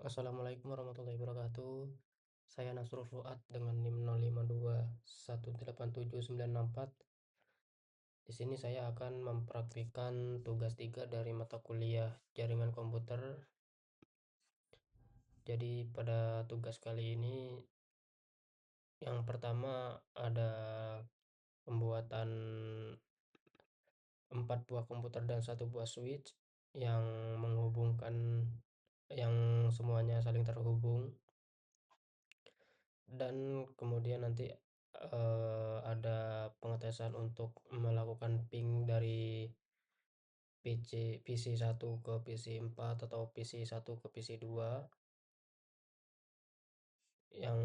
Assalamualaikum warahmatullahi wabarakatuh. Saya Nasrul Fuad dengan NIM 05218794. Di sini saya akan mempraktikkan tugas 3 dari mata kuliah Jaringan Komputer. Jadi pada tugas kali ini yang pertama ada pembuatan 4 buah komputer dan 1 buah switch yang menghubungkan yang semuanya saling terhubung. Dan kemudian nanti ada pengetesan untuk melakukan ping dari PC1 ke PC4 atau PC1 ke PC2, yang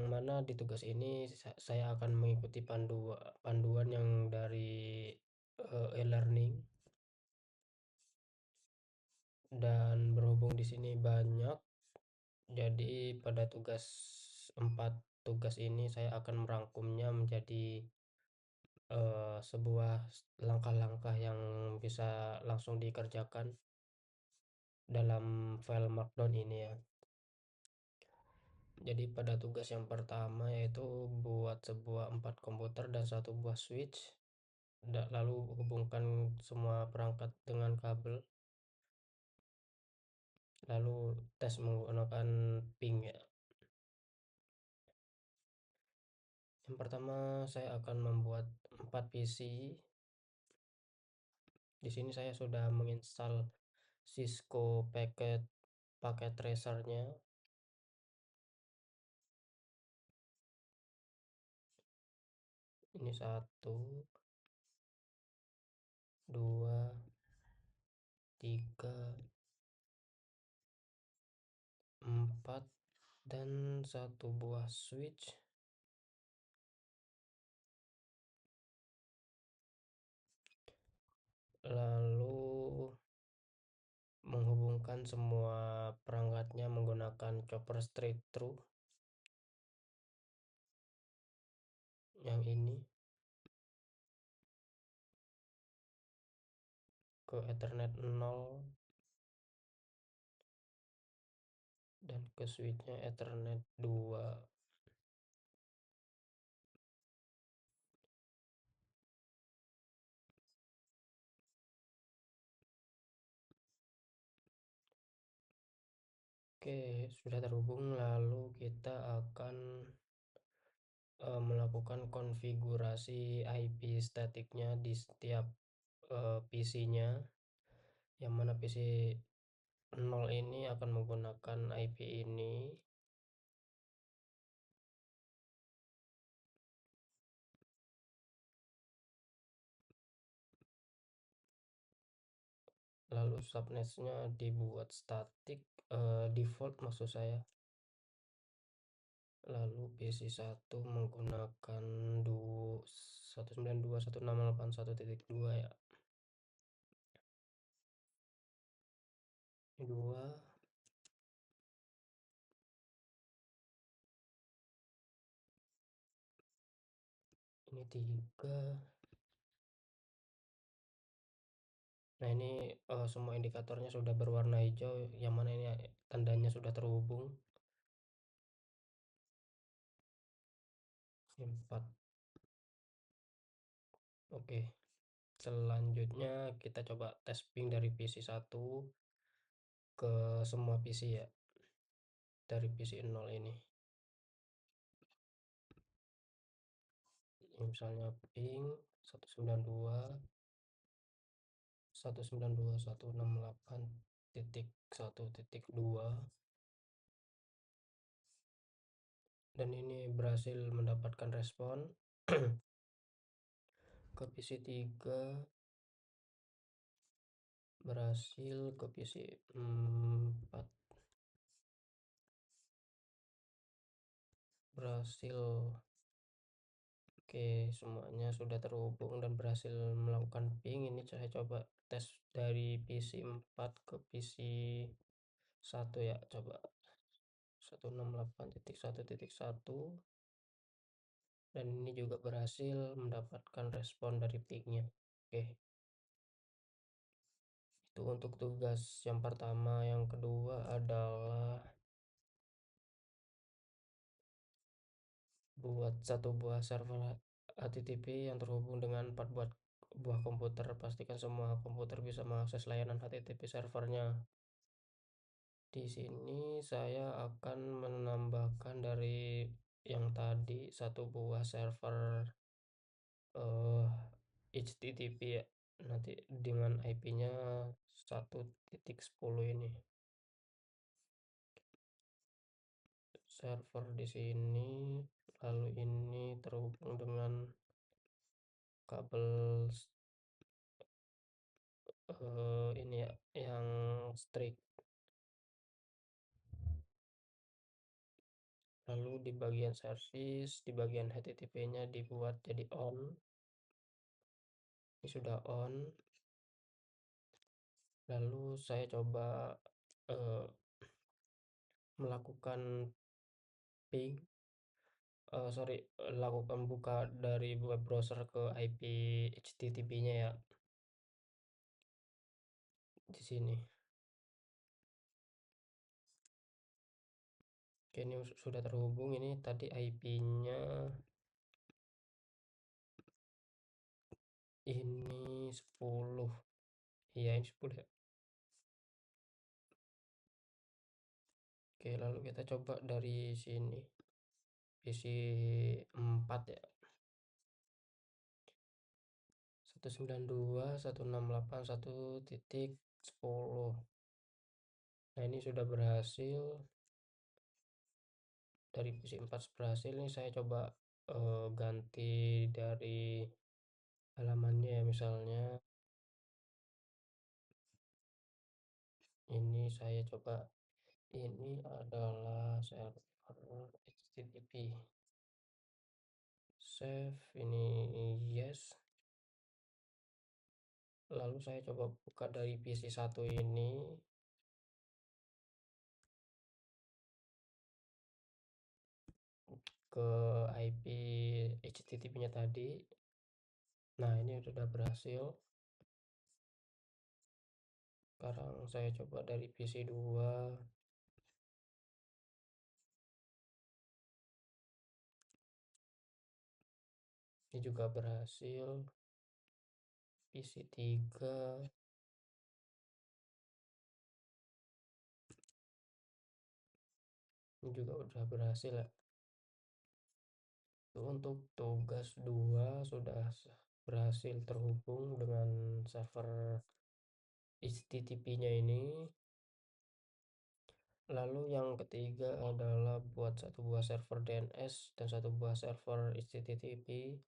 mana di tugas ini saya akan mengikuti panduan yang dari e-learning. Dan berhubung di sini banyak, jadi pada 4 tugas ini saya akan merangkumnya menjadi sebuah langkah-langkah yang bisa langsung dikerjakan dalam file markdown ini ya. Jadi pada tugas yang pertama yaitu buat 4 komputer dan 1 buah switch, lalu hubungkan semua perangkat dengan kabel, lalu tes menggunakan ping ya. Yang pertama saya akan membuat 4 PC. Di sini saya sudah menginstal Cisco paket tracernya. Ini 1, 2, 3, 4, dan 1 buah switch. Lalu menghubungkan semua perangkatnya menggunakan chopper straight through yang ini ke Ethernet 0 dan ke switchnya Ethernet 2. Oke, sudah terhubung. Lalu kita akan melakukan konfigurasi IP statiknya di setiap PC-nya, yang mana PC 0 ini akan menggunakan IP ini. Lalu subnetnya dibuat statik, default maksud saya. Lalu PC1 menggunakan 192.168.1.2 ya. Ini 2, ini 3. Nah ini semua indikatornya sudah berwarna hijau, yang mana ini tandanya sudah terhubung. 4. Oke, selanjutnya kita coba tes ping dari PC1 ke semua PC ya, dari PC 0 ini. Misalnya ping 192.168.1.2, dan ini berhasil mendapatkan respon. Ke PC3 berhasil, ke PC4 berhasil. Oke, semuanya sudah terhubung dan berhasil melakukan ping. Ini saya coba tes dari PC4 ke PC1 ya, coba 168.1.1, dan ini juga berhasil mendapatkan respon dari pingnya. Oke, itu untuk tugas yang pertama. Yang kedua adalah buat satu buah server HTTP yang terhubung dengan 4 buah komputer. Pastikan semua komputer bisa mengakses layanan HTTP servernya. Di sini saya akan menambahkan dari yang tadi satu buah server HTTP ya. Nanti dengan IP-nya 1.10 ini. Server di sini, lalu ini terhubung dengan kabel ini ya, yang strict. Lalu di bagian service, di bagian HTTP-nya dibuat jadi on. Ini sudah on. Lalu saya coba melakukan ping, lakukan buka dari web browser ke IP HTTP-nya ya, di sini. Oke, ini sudah terhubung. Ini tadi IP-nya ini 10. Iya, ini 10 ya. Oke, lalu kita coba dari sini. PC 4 ya. 192.168.1.10. Nah, ini sudah berhasil. Dari PC 4 berhasil. Ini saya coba ganti dari halamannya ya, misalnya ini saya coba, ini adalah server HTTP. Save, ini yes. Lalu saya coba buka dari PC 1 ini. Ke IP HTTP-nya tadi. Nah, ini sudah berhasil. Sekarang saya coba dari PC 2. Ini juga berhasil. PC 3. Ini juga sudah berhasil ya. Untuk tugas 2 sudah berhasil terhubung dengan server HTTP-nya ini. Lalu yang ketiga adalah buat satu buah server DNS dan satu buah server HTTP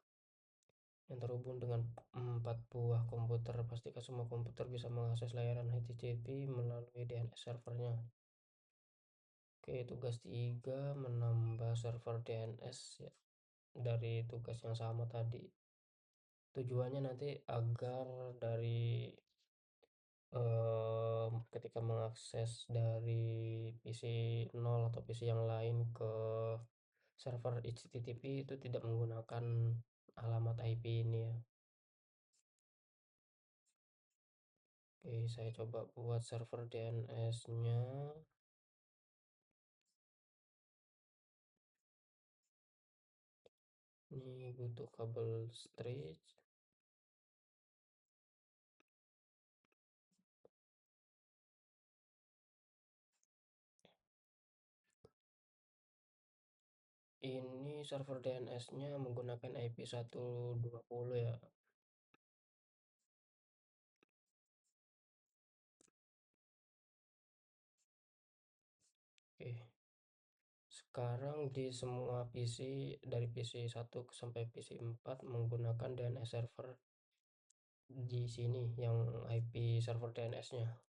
yang terhubung dengan 4 buah komputer. Pastikan semua komputer bisa mengakses layanan HTTP melalui DNS servernya. Oke, tugas 3 menambah server DNS ya, dari tugas yang sama tadi. Tujuannya nanti agar dari ketika mengakses dari PC 0 atau PC yang lain ke server HTTP itu tidak menggunakan alamat IP ini ya. Oke, saya coba buat server DNS-nya. Ini butuh kabel stretch. Ini server DNS-nya menggunakan IP 120 ya. Oke. Sekarang di semua PC dari PC 1 sampai PC 4 menggunakan DNS server di sini yang IP server DNS-nya.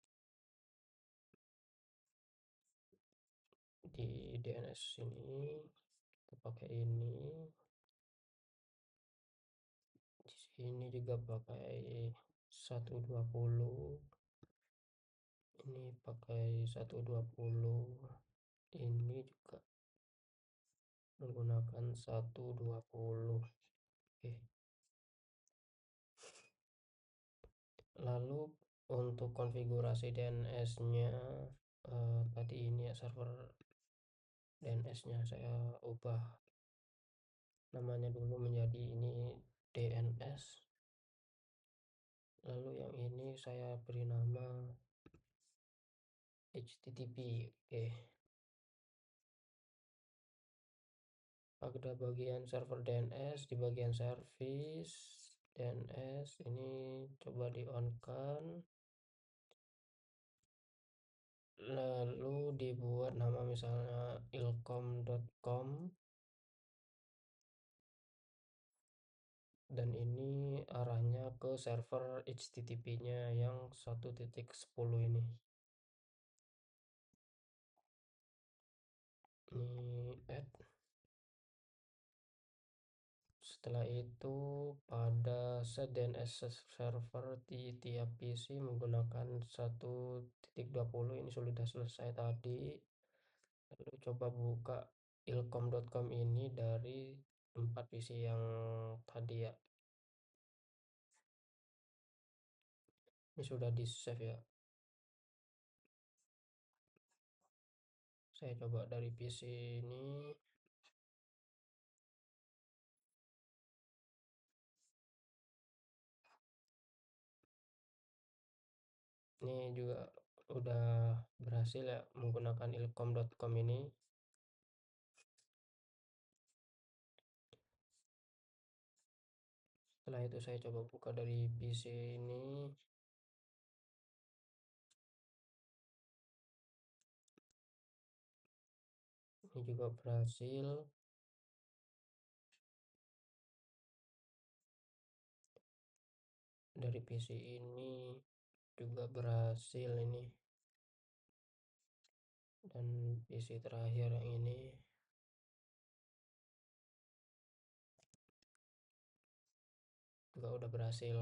Di DNS sini kita pakai ini. Di sini juga pakai 120. Ini pakai 120. Ini juga menggunakan 120. Oke. Lalu untuk konfigurasi DNS-nya tadi ini ya, server DNS-nya saya ubah namanya dulu menjadi ini DNS, lalu yang ini saya beri nama HTTP. Oke, pada bagian server DNS, di bagian service DNS ini coba di on kan, lalu dibuat nama misalnya ilkom.com, dan ini arahnya ke server HTTP-nya yang 1.10 ini. Ini add. Setelah itu pada set DNS server di tiap PC menggunakan 1.20, ini sudah selesai tadi. Lalu coba buka ilkom.com ini dari tempat PC yang tadi ya. Ini sudah di save ya. Saya coba dari PC ini. Ini juga udah berhasil ya menggunakan ilkom.com ini. Setelah itu saya coba buka dari PC ini. Ini juga berhasil. Dari PC ini juga berhasil ini. Dan PC terakhir yang ini juga udah berhasil.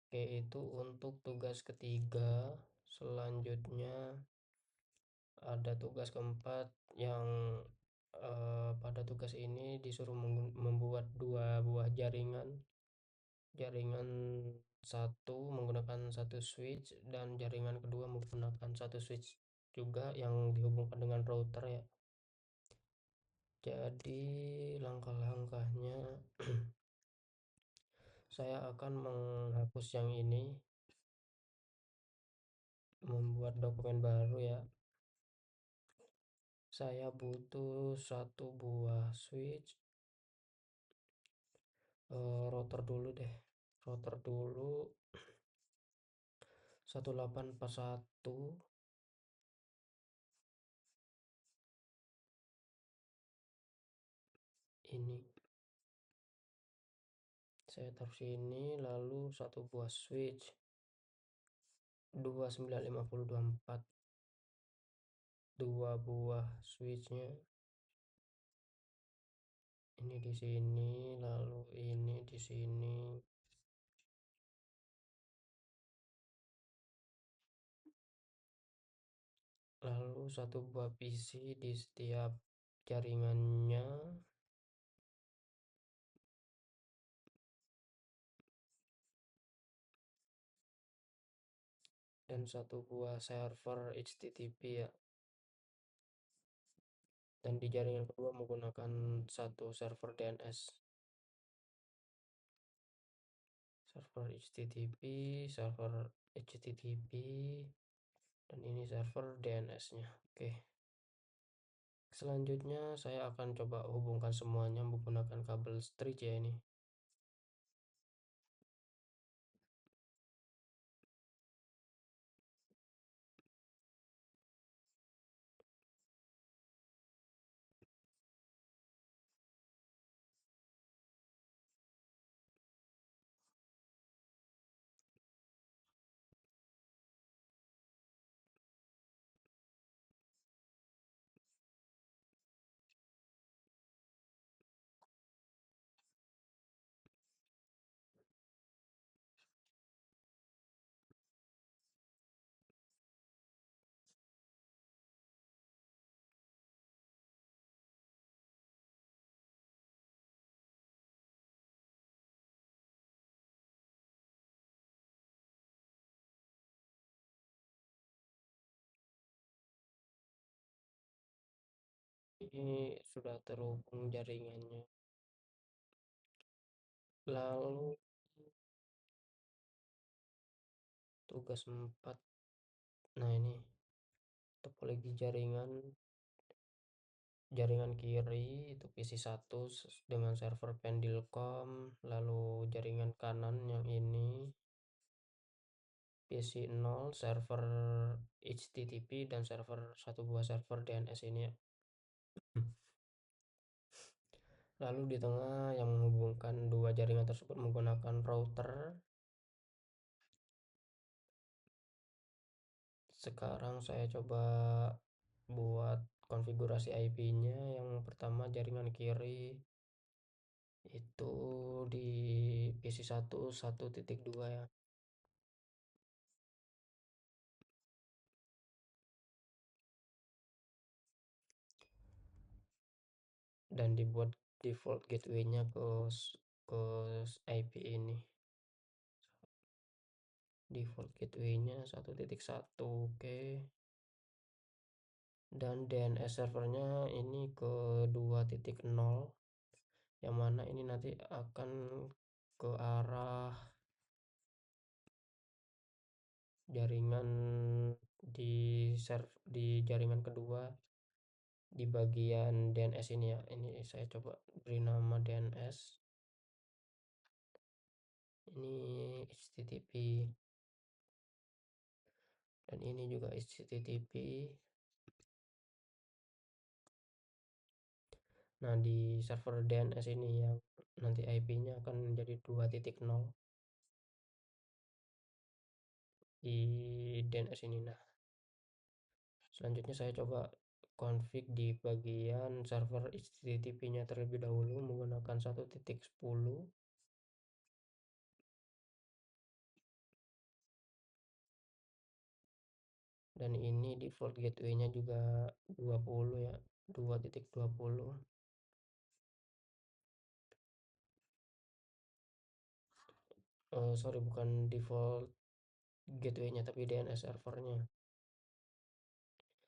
Oke, itu untuk tugas ketiga. Selanjutnya ada tugas keempat yang pada tugas ini disuruh membuat 2 buah jaringan. Jaringan satu menggunakan satu switch dan jaringan kedua menggunakan satu switch juga yang dihubungkan dengan router ya. Jadi langkah-langkahnya saya akan menghapus yang ini, membuat dokumen baru ya. Saya butuh 1 buah switch, router dulu deh, router dulu 1841 ini saya taruh sini, lalu 1 buah switch 29524, 2 buah switchnya ini di sini, lalu ini di sini, lalu 1 buah PC di setiap jaringannya, dan 1 buah server HTTP ya. Dan di jaringan kedua menggunakan 1 server DNS, server HTTP, server HTTP, dan ini server DNS-nya. Oke. Selanjutnya saya akan coba hubungkan semuanya menggunakan kabel string ya ini. ini sudah terhubung jaringannya. Lalu tugas 4. Nah, ini topologi jaringan kiri itu PC1 dengan server Pendilcom, lalu jaringan kanan yang ini PC0 server HTTP dan satu buah server DNS ini ya. Lalu di tengah yang menghubungkan dua jaringan tersebut menggunakan router. Sekarang saya coba buat konfigurasi IP-nya. Yang pertama jaringan kiri itu di PC1 1.2 ya. Dan dibuat default gateway-nya ke IP ini. Default gateway-nya 1.1, oke. Dan DNS servernya ini ke 2.0, yang mana ini nanti akan ke arah jaringan di jaringan kedua di bagian DNS ini ya. Ini saya coba beri nama DNS. Ini HTTP dan ini juga HTTP. Nah, di server DNS ini yang nanti IP-nya akan menjadi 2.0 di DNS ini. Nah, selanjutnya saya coba config di bagian server HTTP-nya terlebih dahulu menggunakan 1.10. Dan ini default gateway-nya juga 20 ya, 2.20. Sorry, bukan default gateway-nya tapi DNS servernya.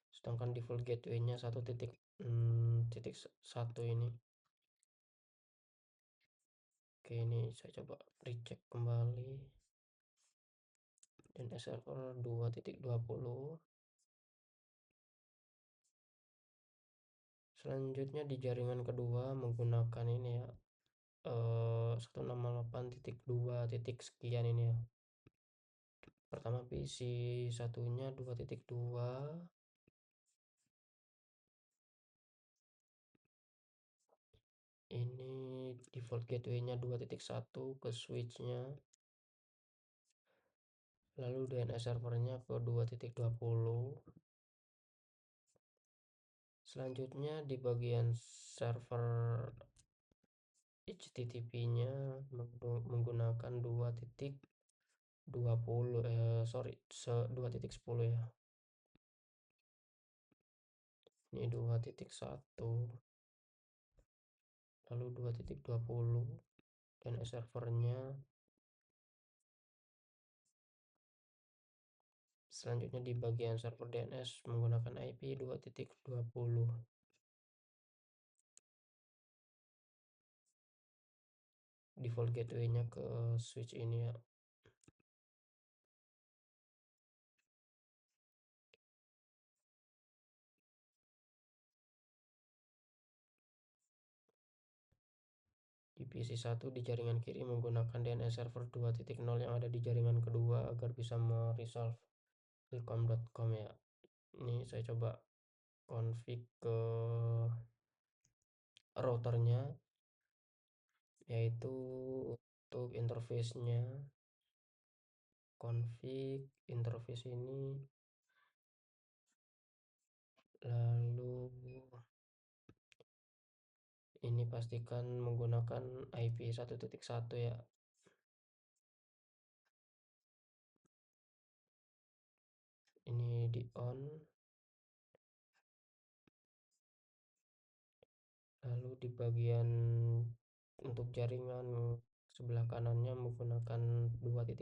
Sedangkan default gateway-nya 1.1 ini. Oke, ini saya coba recheck kembali. DNS server 2.20. Selanjutnya di jaringan kedua menggunakan ini ya, 168.2 sekian ini ya. Pertama PC satunya 2.2. Ini default gateway-nya 2.1 ke switch-nya. Lalu DNS servernya ke 2.20. Selanjutnya di bagian server HTTP-nya menggunakan 2.20 2.10 ya. Ini 2.1 lalu 2.20 dan servernya. Selanjutnya di bagian server DNS menggunakan IP 2.20. Default gateway-nya ke switch ini ya. Di PC1 di jaringan kiri menggunakan DNS server 2.0 yang ada di jaringan kedua agar bisa meresolve wilcom.com ya. Ini saya coba config ke routernya, yaitu untuk interface-nya config interface ini, lalu ini pastikan menggunakan IP 1.1 ya. Ini di on, lalu di bagian untuk jaringan sebelah kanannya menggunakan 2.1.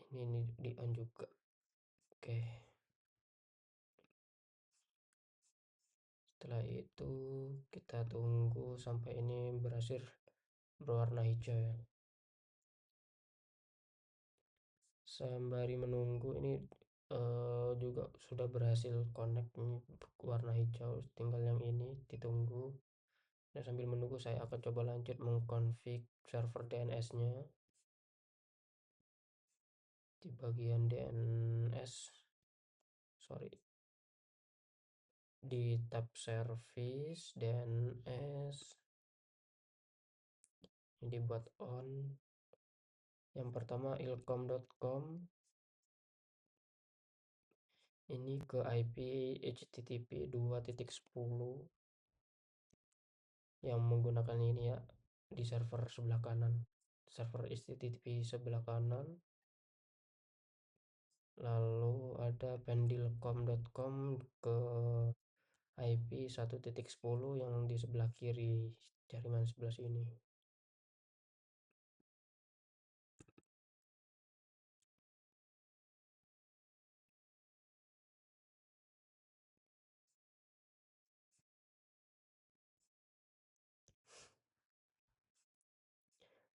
Ini di on juga. Oke, setelah itu kita tunggu sampai ini berwarna hijau ya. Sembari menunggu ini juga sudah berhasil connect ini warna hijau, tinggal yang ini ditunggu. Dan sambil menunggu saya akan coba lanjut mengkonfig server DNS-nya di bagian DNS, sorry, di tab service DNS ini dibuat on. Yang pertama ilkom.com, ini ke IP HTTP 2.10 yang menggunakan ini ya, di server sebelah kanan, server HTTP sebelah kanan. Lalu ada pendilkom.com ke IP 1.10 yang di sebelah kiri jaringan sebelah sini.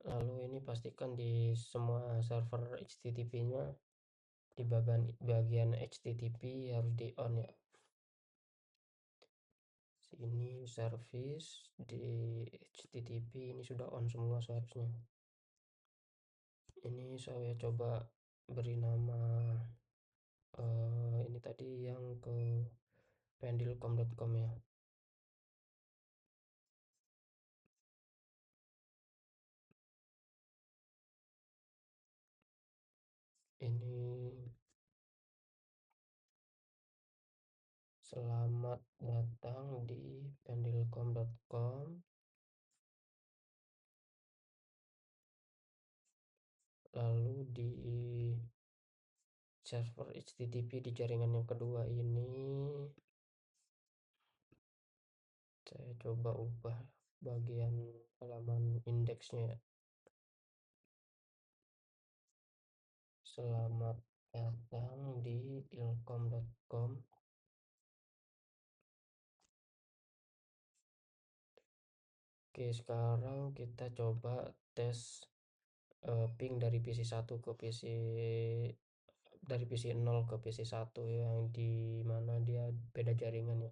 Lalu ini pastikan di semua server HTTP-nya di bagian HTTP harus di on ya. Sini service di HTTP ini sudah on semua seharusnya. Ini saya coba beri nama ini tadi yang ke pendilkom.com ya. Ini selamat datang di pendilkom.com. Lalu di server HTTP di jaringan yang kedua ini saya coba ubah bagian halaman indeksnya ya. Selamat datang di ilkom.com. Oke, sekarang kita coba tes ping dari PC 1 ke PC, dari PC 0 ke PC 1 yang di mana dia beda jaringan ya.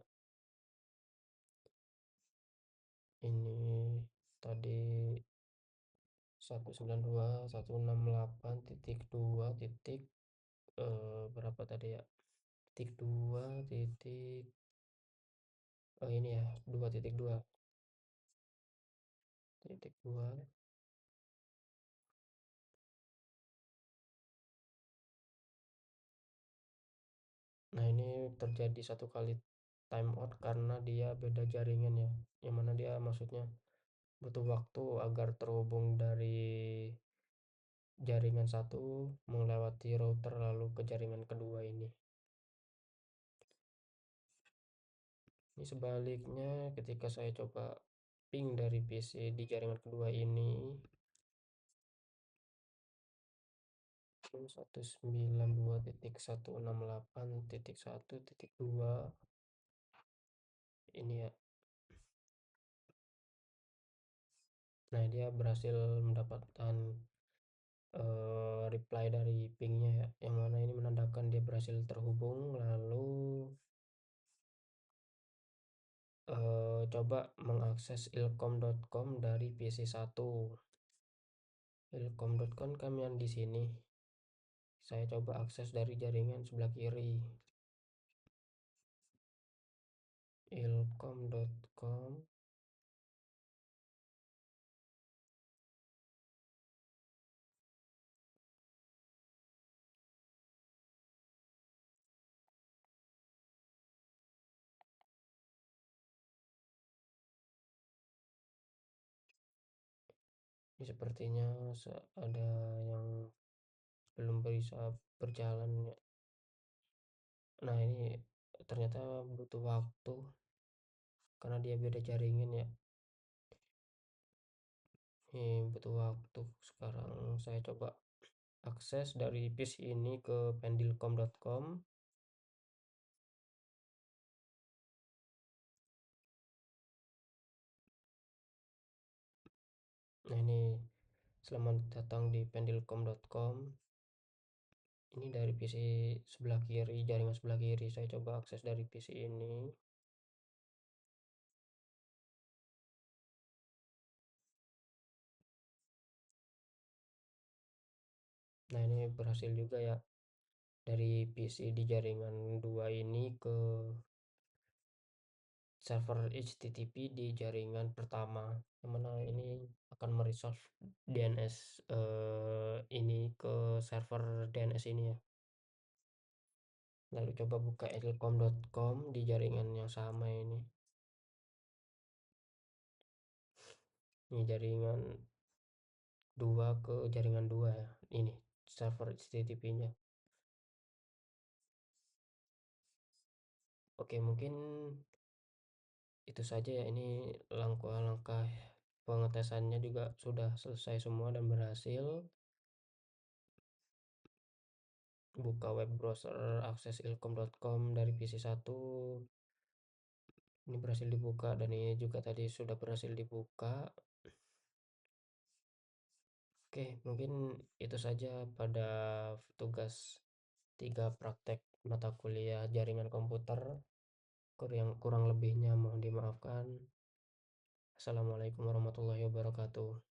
Ini tadi 192.168.2 titik berapa tadi ya, titik 2 titik ini ya 2.2 titik 2. Nah ini terjadi satu kali timeout karena dia beda jaringan ya, yang mana dia maksudnya butuh waktu agar terhubung dari jaringan satu melewati router lalu ke jaringan kedua ini. Ini sebaliknya ketika saya coba ping dari PC di jaringan kedua ini 192.168.1.2 ini ya. Nah dia berhasil mendapatkan reply dari pingnya ya, yang mana ini menandakan dia berhasil terhubung. Lalu coba mengakses ilkom.com dari PC 1. ilkom.com kan yang di sini, saya coba akses dari jaringan sebelah kiri. ilkom.com ini sepertinya ada yang belum bisa berjalan ya. Nah ini ternyata butuh waktu karena dia beda jaringan ya. Ini butuh waktu. Sekarang saya coba akses dari PC ini ke pendilkom.com. Nah, ini selamat datang di pendilkom.com. Ini dari PC sebelah kiri, jaringan sebelah kiri. Saya coba akses dari PC ini. Nah, ini berhasil juga ya, dari PC di jaringan 2 ini ke server HTTP di jaringan pertama, yang mana ini akan meresolve DNS ini ke server DNS ini ya. Lalu coba buka elcom.com di jaringan yang sama ini. Ini jaringan 2 ke jaringan 2 ya. Ini server HTTP-nya. Oke, mungkin itu saja ya. Ini langkah-langkah pengetesannya juga sudah selesai semua dan berhasil. Buka web browser akses ilkom.com dari PC 1. Ini berhasil dibuka dan ini juga tadi sudah berhasil dibuka. Oke, mungkin itu saja pada tugas 3 praktek mata kuliah jaringan komputer. Kurang lebihnya mohon dimaafkan. Assalamualaikum warahmatullahi wabarakatuh.